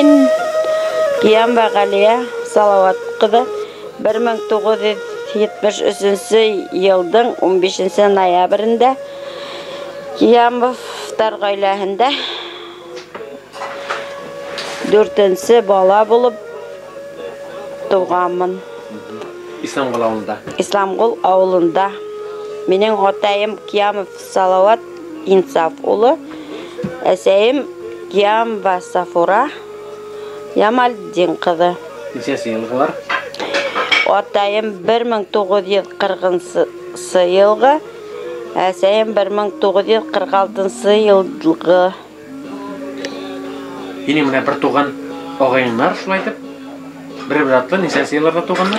Мен Киямова Галия Салават кызы 1973 елдың 15 ноябрында Киямовтар гаиләһендә 4-нче бала булып туганмын. Исламгол авылында. Минең атаем Киямов Салават Инсаф улы, әсәем Киямова Сафура Ямалдин кызы. Ничәсе елгылар? Атаем 1940 елгы, әсәем 1946 елгы. Йини менә бер туган агайыңнар шулай дип. Бер атлы ничәсе елларда туганнар?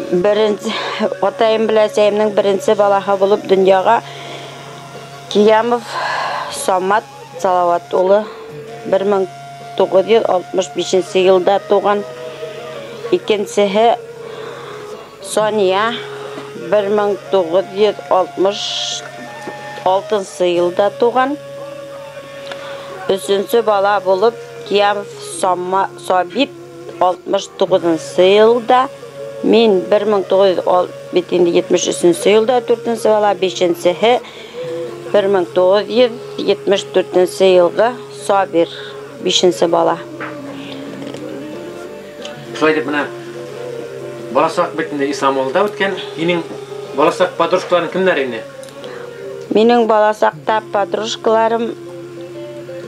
Беренче атаем белән әсәемнең беренче балаһы булып дөньяга Киямов Самат Салават улы 1965 елда туган. Икенчесе Сония 1966 елда туган. Üçüncü бала булып Киямов Сабит 69 елда. Мен 1973 елда 4-нче бала, 5-нчесе 1974 елгы Сабир 5-нче бала. Шулай дип менә баласак битендә Исламолда үткән. Йинең баласак подружкаларын кемнәр инде? Минең баласакта подружкаларым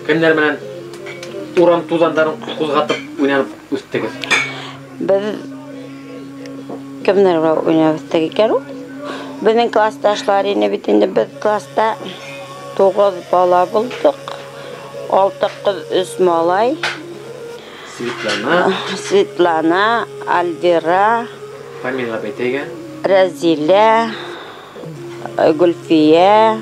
Кемнәр белән урам тузандарын кузгатып уйнап үстегез? Без кемнәр белән уйнап үстек икән? Безнең классташлар инде бит инде без класста 9 бала булдык. 6 кыз, 3 малай. Светлана, Альвира, фамилия бетеге, Разиля, Гульфия.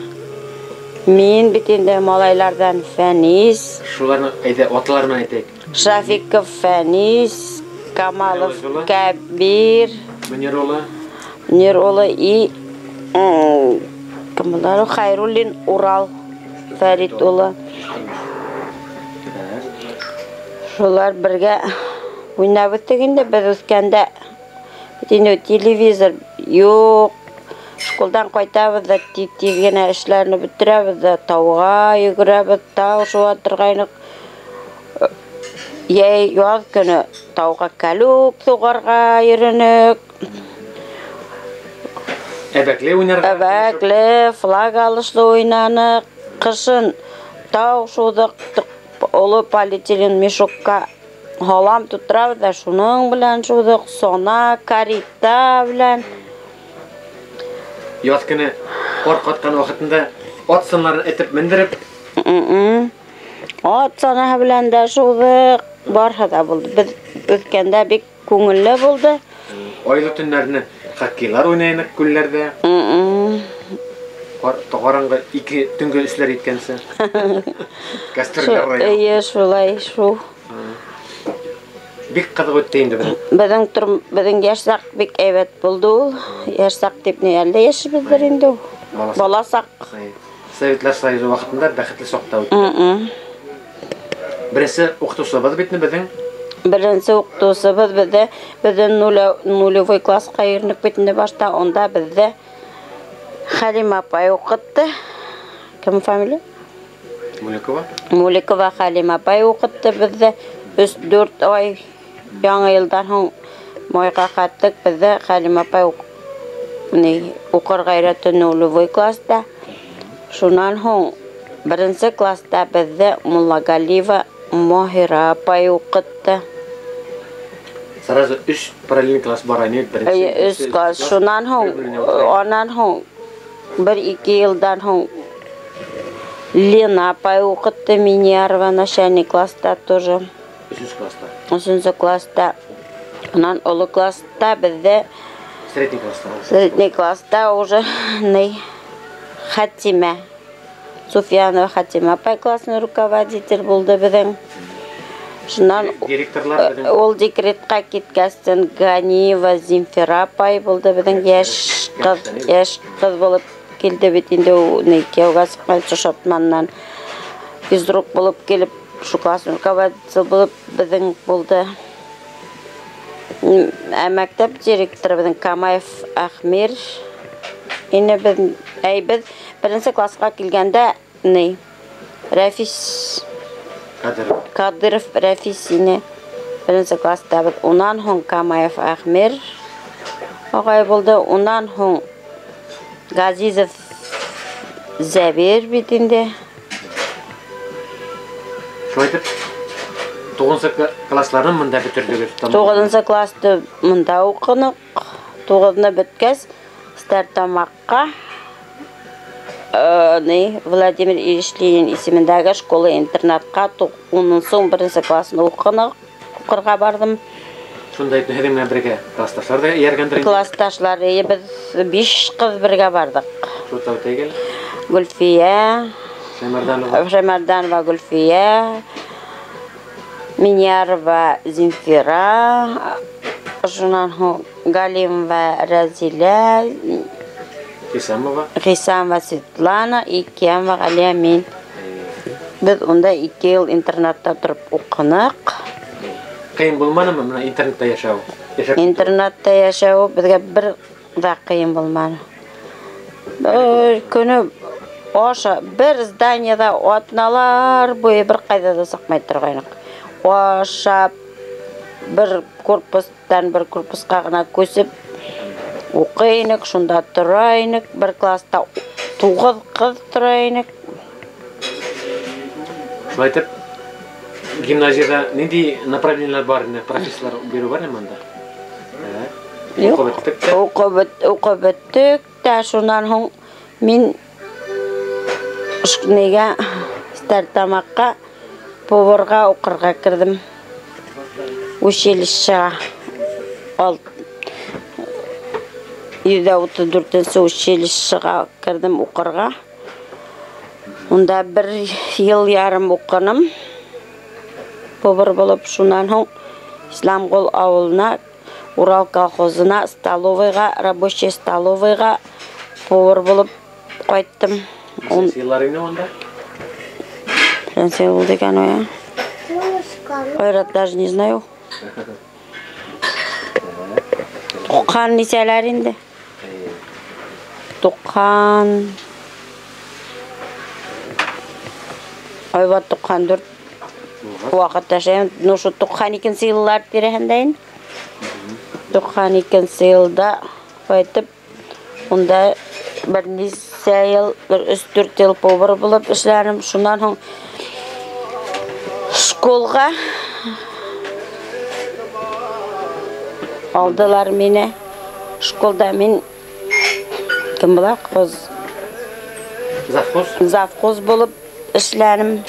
Мин бит инде малайлардан Фәнис. Шуларны әйтә, атларын әйтәк. Шафиков Фәнис, Камалов Кабир, Мөнирулы и кемләр? Хайруллин Урал Фәрит улы. Шулар бергә уйнап үттек инде. Без үскәндә бит инде телевизор юк. Школдан кайтабыз да тиз генә эшләрне бетерәбез да тауга йөгерәбез, тау шуа торгайнык. Яз көне тауга калук сугарга йөренек. Әбәкле уйнарга. Әбәкле, флаг алышлы уйнанып, кышын тау шудык олы полиэтилен мешокка халам тутрабыз да шуның белән шудык, сона, карита белән. Яз көне кар каткан вакытында ат сыннарын этеп мендереп. Ат санаһы белән дә шудык, барһа да булды. Без үткәндә бик күңелле булды. Айлы төннәрне хоккейлар уйнайнык күлләрдә. Караңгы 2 төнгә эшләр иткәнсе. Гастрольләр. Әйе, шулай шу. Бик кызык үтте инде Безнең яшьсак бик әйбәт булды ул. Яшьсак дип ни әллә яшибездер инде. Баласак. Советлар Союзы вакытында бәхетле сакта үтте. Беренче укытучыбыз битне безнең. Беренче укытучыбыз бездән нулевой класска йөрнек битне башта, онда бездә Халима апай укытты. Кем фамилия? Муликова Халима апай укытты бездә. 3-4 ай яңа елдан һоң майга каттык бездә Халима апай укырга өйрәтте нулевой класста. Шуннан һоң беренче класста бездә Муллагалиева Мохира апай укытты. Сразу 3 параллель класс бар иде беренче. 3 класс. Шуннан һоң, аннан һоң 1-2 елдан һоң Лена апай укытты Миньярова начальник класста тоже. 3 класста. 3 класста. Аннан олы класста бездә Средний класста. Средний класста уже Хатима. Суфьянова Хатима апай классный руководитель булды безнең. Шуннан ул декретка киткәстен Ганиева Зинфира апай булды безнең яшь кыз булып килде бит инде ул кияүгә сыккан Шошотманнан. физрук болып келіп, шу класс руководитель болып біздің болды. Мәктеп директоры біздің Камаев Ахмир. Енді біз бірінші классқа келгенде Рафис Кадыров Рафис бірінші класста біз. Онан хоң Камаев Ахмир ағай болды. Онан хоң Газизов Зәбер бетінде. Шойтып, 9 классларын мұнда бітірдіңіз? 9 класты мұнда оқынық. 9-ны біткәз стартамаққа Владимир Ильич Ленин есіміндегі школа-интернатқа 10-ның соң 1-ші класын оқырға бардым. Сонда әдеммен бірге классташлар да ергендірін? Классташлар, біз 5 қыз бірге бардық. Шоттау тегел? Гүлфия, Шаймарданова Гүлфия, Минярова Земфира, Галимова Разиля, Хисамова Светлана и Киямова Галия мен. Біз онда 2 ел интернатта тұрып оқынық. Қиын болманы ма интернетта яшау? Интернетта яшау бізге бір да қиын болманы. Күні оша бір зданияда отналар бойы бір қайда да сақмай тұрғайнық. Оша бір корпустан бір корпусқа ғына көсіп оқайнық, шында тұрайнық, бір класста 9 қыз тұрайнық. Шылайтып, гимназияда нендей направлениялар бар, профессорлар беру бар еманда? Оқып біттік, шунан хоң мен неге стартамаққа поварға оқырға кірдім. Училищеға. 34-ші училищеға кірдім оқырға. Онда 1 ел ярым оқыным. Повар болып, шунан хоң Исламғол ауылына, Урал колхозына, столовайға, рабочий столовайға повар болып қойттым. Сыйлар еңі онда? Франция болды екен оя. Ойрат даже не знаю. Тұққан неселер енді. Тұққан... Ойбат тұққан 4 уақыт ташайым. Нұшы тұққан 2 сыйлар берехендейін. Тұққан 2 сыйлда қойтып, онда бір несе ел, бір 3-4 ел повар болып ішлерім. Шунан хоң школға алдылар мені. Школда мен кім бұла? Завхоз болып ішлерім.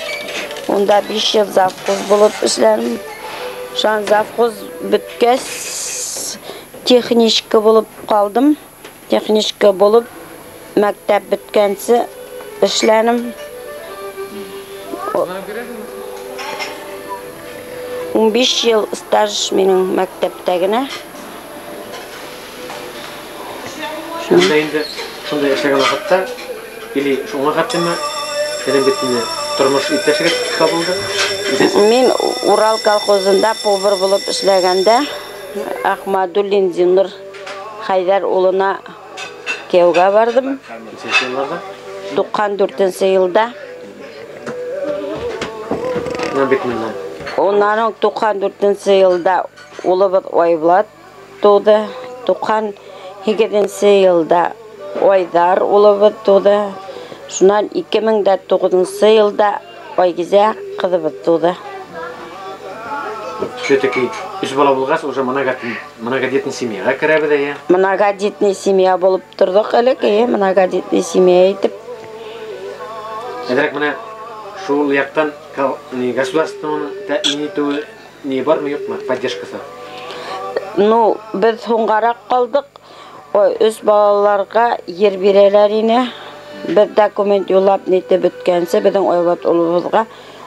Онда 5 ел завхоз болып ішлерім. Шан завхоз бүткәс техничка болып қалдым. Техничка болып мәктәп бүткәнсі ішлерім. 15 ел стаж менің мәктәптәгіне. Шонда яшаған вақытта, или шоңа қаттыма, әден беттіне тұрмыш иттәшігі қабылды? Мен Урал колхозында повар болып ішләгенде Ахмадуллин Зинур Хайдар ұлына кеуға бардым. 94-ші жылда. Онан 94-ші жылда ұлы бір ойбылат туды. 92-ші жылда ойдар ұлы бір туды. Шунан 2009-ші жылда ойгізе қыды бір туды. Все-таки үш бала болғас, уже многодетный семьяға кірәбі де, е? Многодетный семья болып тұрдық әлік, многодетный семья етіп. Әдірек мына шул яқтан государственный тәмин не бар ма, жоқ ма, поддержкасы? Ну, біз соңғарақ қалдық. Үш балаларға ер берелер ені. Бір документ юлап неті бүткенсі, біздің ойбат ұлыбызға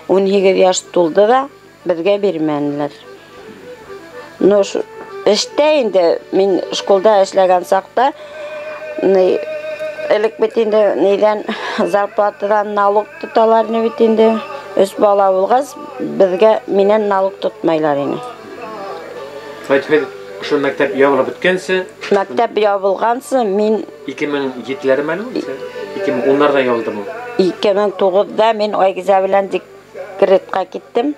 12 яш толды да, бізге бермәнілер. Ну, іште енді мен школда ішлеген сақта, әлік бетінде неден зарплатадан налог тұталарыны бетінде Өс бала булгас, безгә миннән налог тотмайлар ине. Файтфел ошо мәктәп ябылып беткәнсе, Мәктәп ябылгансы, мин 2007-ләре мәлум итсә, 2010-ларда ябылдымы? 2009-да мин Айгиза белән декретка киттем.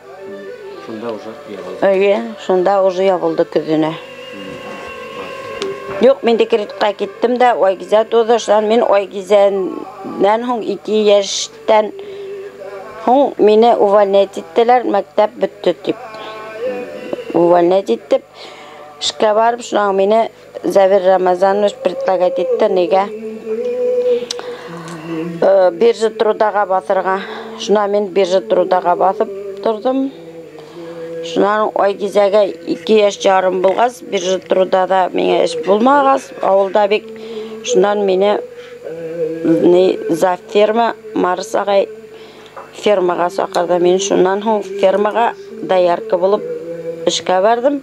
Шунда уже ябылды. Әйе, шунда уже ябылды көзенә. Юк, мин декретка киттем дә, Айгиза туды, шуннан мин Айгизадан һуң 2 яшьтән һуң мине увольнять иттеләр, мәктәп бетте дип. Увольнять итеп, эшкә барып, шуннан мине Завир Рамазанович предлагать итте, нигә? Биржа трудага басырга. Шуннан мин биржа трудага басып тордым. Шуннан Айгизәгә 2 яшь ярым булгас, биржа трудада миңа эш булмагас, авылда бик. Шуннан мине за ферма Марс агай фермага сакырды. Мин шуннан һуң фермага даярка булып эшкә бардым.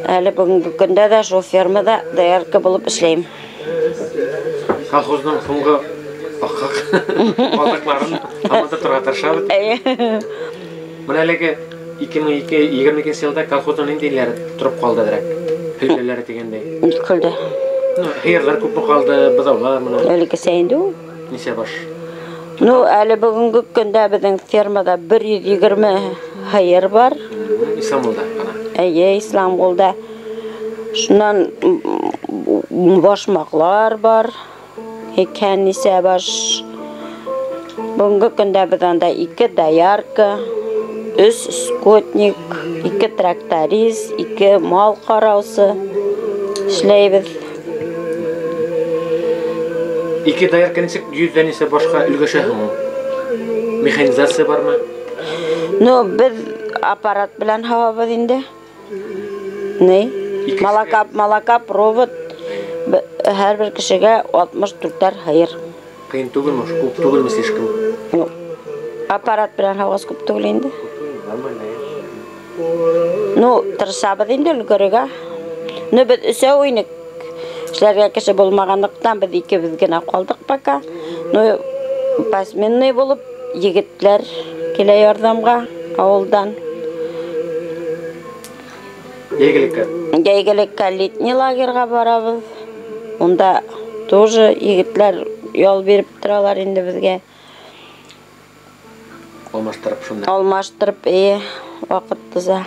Әле бүгенге көндә дә шул фермада даярка булып эшләйм. Колхозның соңгы балыкларын аманда торга тырышабыз. Менә әлеге 2022 елда колхозның индейләре торып калды дирәк. Хәйләләре дигәндәй. Көлде. Ну, хәерләр күпме калды, бызаулар менә. Әлеге сәйнду. Ничә баш? Ну, әле бүгенге көндә безнең фермада 120 хәер бар. Исламулда ана. Әйе, Исламгулда. Шуннан башмаклар бар. Икән нисә баш. Бүгенге көндә без анда 2 даярка, 3 скотник, 2 тракторист, 2 мал караусы эшләйбез. 2 даярка ничек 100 нисә башка өлгәшәһең? Механизация бармы? Ну, без аппарат белән һавабыз инде. Не? Малака провод һәр бер кешегә 64 хәер. Кыен түгелме? Күп түгелме слишком? Аппарат белән һаваз күп түгел инде. Нормально. Ну, тырышабыз инде өлгәргә. Ну, без өсәү инек. Эшләргә кеше булмаганлыктан без икебез генә калдык пока. Ну, пасменный булып, егетләр килә ярдәмгә авылдан. Ягелеккә летний лагерьга барабыз. Онда тоже егетләр ял биреп торалар инде безгә. Алмаштырып шунда. Алмаштырып, вакыт туза.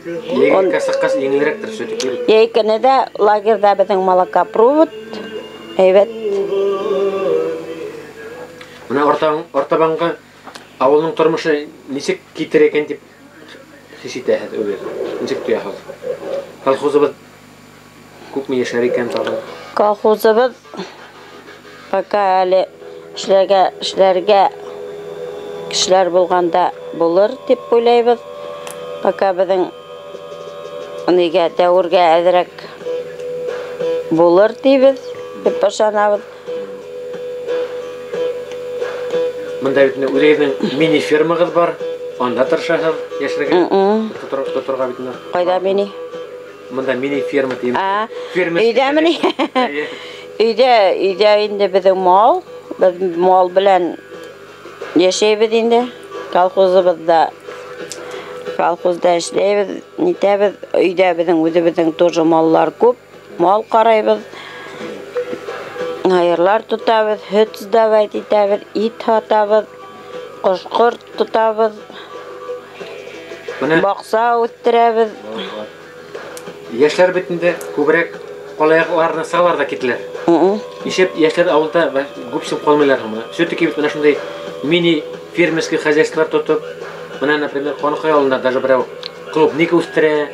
Егелеккә сыккас еңелрәктер сөтүк. Ягелеккә дә лагерьда безнең малака провод. Әйбәт. Менә ортабанга авылның тормышы ничек китер икән дип хис итәһез үгез. Ничек тояһыз? Колхозыбыз күпме яшәр икән тагын? Колхозыбыз пока әле эшләргә кешеләр булганда булыр дип уйлайбыз. Пока безнең нигә дәвергә әзрәк булыр дибез дип ышанабыз. Монда бит үзегезнең мини фермагыз бар. Анда тырышасыз яшәргә. Тоторга бит инде. Кайда мини? Монда мини ферма дим. Өйдә мини? Өйдә инде безнең мал. Без мал белән яшәйбез инде. Колхозыбызда эшләйбез, нитәбез. Өйдә безнең үзебезнең тоже маллар күп. Мал карайбыз. Хайырлар тотабыз, һөт сдавать итәбез, ит һатабыз, кош-корт тотабыз. Бакса үстерәбез. Яшьләр битендә күбрәк калаякларны салар да китләр. Ишеп яшьләр авылда күпсем калмыйлар һәм. Все-таки бит менә шундый мини фермерский хозяйстволар тотып, менә, например, Ханкай авылында даже берәү клубника үстерә.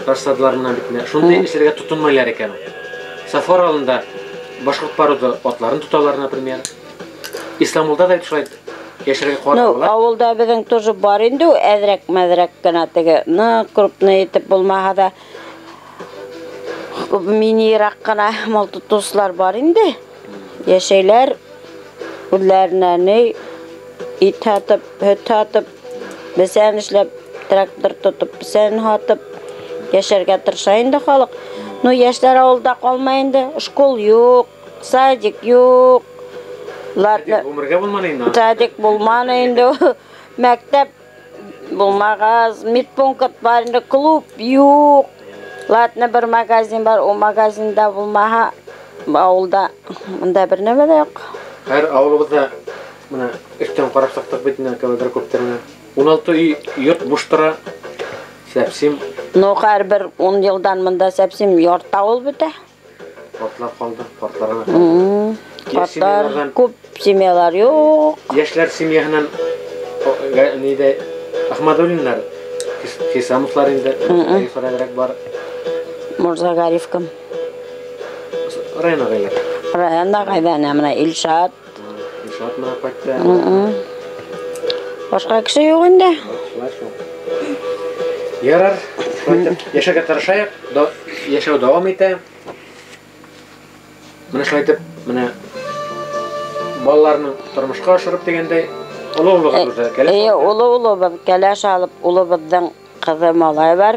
Рассадлар менә бит. Шундый эшләргә тотынмыйлар икән. Сафар авылында башкорт пароды атларын тоталар, например. Исламулда да шулай яшәргә карап була. Авылда безнең тоже бар инде, әзрәк-мәзрәк кенә теге, крупный итеп булмаһа да минирак кына мал тотучылар бар инде. Яшәйләр үзләренә ит һатып, һөт һатып, бесән эшләп, трактор тотып, бесән һатып яшәргә тырыша инде халык. Ну, яшьләр авылда калмый инде, школ юк, садик юк. Latna Umurga bulmana indi. Tadik bulmana indi. Mektep bulmagaz, mitpunkat var indi, klub yok. Latna bir magazin var, o magazinde bulmaha avulda mında bir neme de yok. Her avlubuzda mına işten qarap saqtaq betine kadar kopterine. 16 yurt boştara sepsim No her bir 10 yıldan mında sepsim yurt avul bite. portlar qaldı, portlarına. Portlar köp semyalar yok. Yaşlar semyahinan neyde Ahmadulinlar Hisamovlar indi. Sorarak var. Murza Garif kim? Rayna gaylar. Rayanda kaydan amına İlşat. İnşaat mına patta. Başka kişi yok indi. Yarar. Yaşaga tarışayıq, yaşау davam ete. Mına şaytып, mına balalarını turmuşqa aşırıp degende ulu-ulu kelе. Ulu-ulu bir keleş alıp ulu-bizden kızı malay var,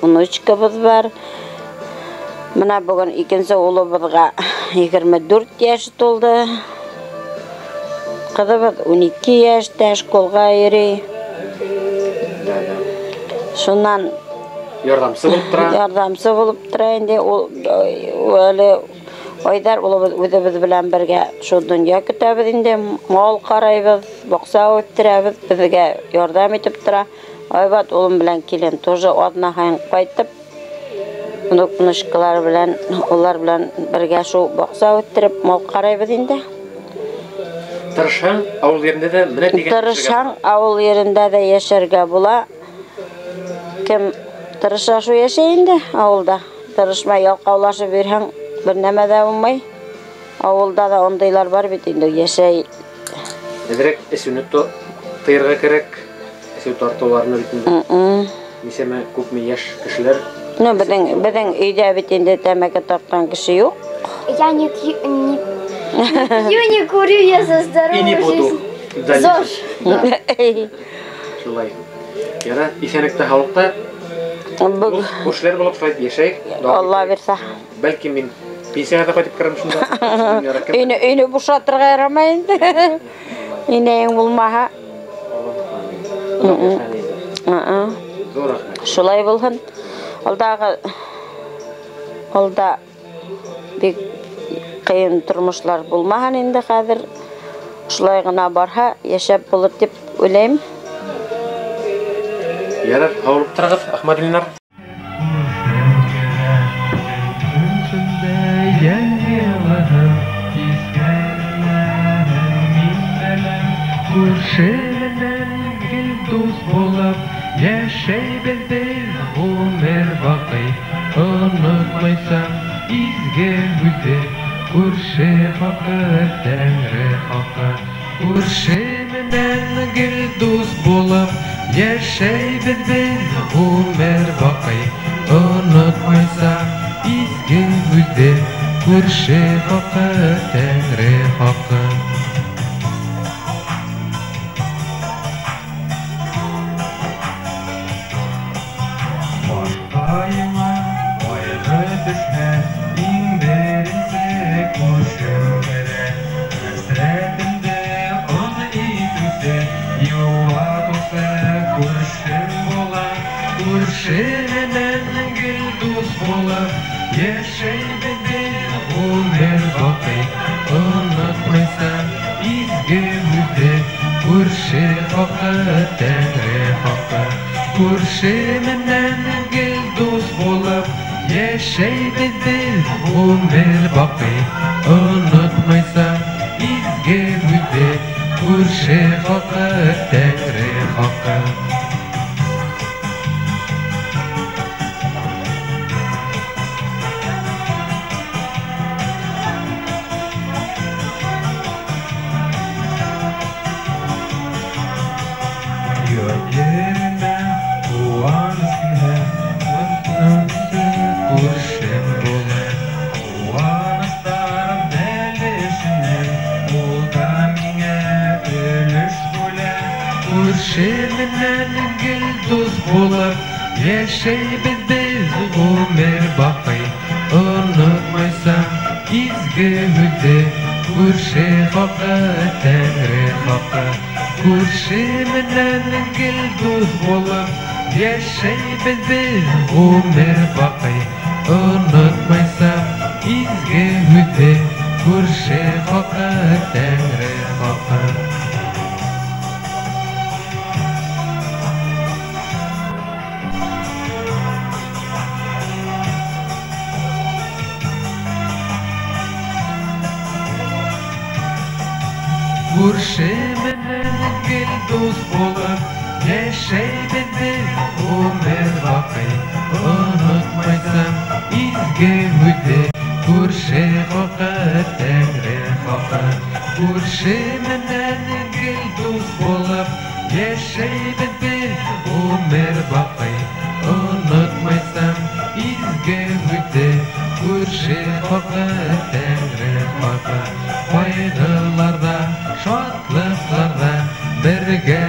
bunuçkabız var. Mına bugün ikinci ulu-bizga 24 yaş toldu. Kızımız 12 yaşta şkolga yeri. Şundan yardımcısı bulup tura endi öyle oydar biz bilen birge şu dünya kitabı indi mal qaraybiz, boqsa o'tiramiz, bizga yordam etip tura. Aybat oğlum bilen kelen тоже odna hayın qaytib bunuşkalar bilen ular bilen birge şu boqsa o'tirib mal qaraybiz indi. Tırışan avul yerinde de mine degen. Tırışan avul yerinde de yaşarga bula. Kim tırışa şu yaşayında avulda. Tırışma yalqavlaşı verhen bir neme de olmay. Avulda da ondaylar var bitinde yaşay. Direk esunetto tıyırga kerek. Esu tortolarını bitinde. Miseme köpme yaş kişiler. Ne beden uyda bitinde temeke tortkan kişi yok. Я не пью, не курю, я за здоровую И не буду. ЗОЖ. Şulay. Yara isenekte halkta boşlar bulup şayet yaşayık. Allah versa. Belki min pensiyada qaytip kirim şunda. Üni boşatırga yaramayın. İneyin bulmaha. Zor rahmet. Şulay bulhun. Alda bir kıyın turmuşlar bulmahan indi hazır. Şulay gına barha yaşap bulur dip öleyim. Yarar havlup tırgız Ahmadulinlar. Күршемнән гел дус булып яшәйбез без гомер бакый. Онытмыйсың изге үзе күрше хакы, тәңре хакы. Күршемнән гел дус булып яшәйбез без гомер бакый. Онытмыйсың изге үзе күрше хакы, тәңре хакы. Күршемнән гел дус булып яшәйбез без гомер бакый. Онытмыйсың изге үзе күрше хакы, тәңре хакы. Күршемнән гел дус булып яшәйбез без гомер бакый. Онытмыйсың изге үзе күрше хакы, тәңре хакы. Күршемнән гел дус булып яшәйбез без гомер бакый. Онытмыйсың изге үзе күрше хакы, тәңре хакы. Күрше менән гел дуз булып, яшәйбез без гомер бакый. Онытмайсам изге үзе, күрше хакы, тәңре хакы. Күрше менән гел дуз булып, яшәйбез без гомер бакый. Онытмайсам изге үзе, күрше хакы, тәңре хакы. Күрше менән гел дуз булып, яшәйбез без гомер бакый. Онытмайсам изге үзе, күрше хакы, тәңре хакы. Кайгыларда, шатлыкларда бергә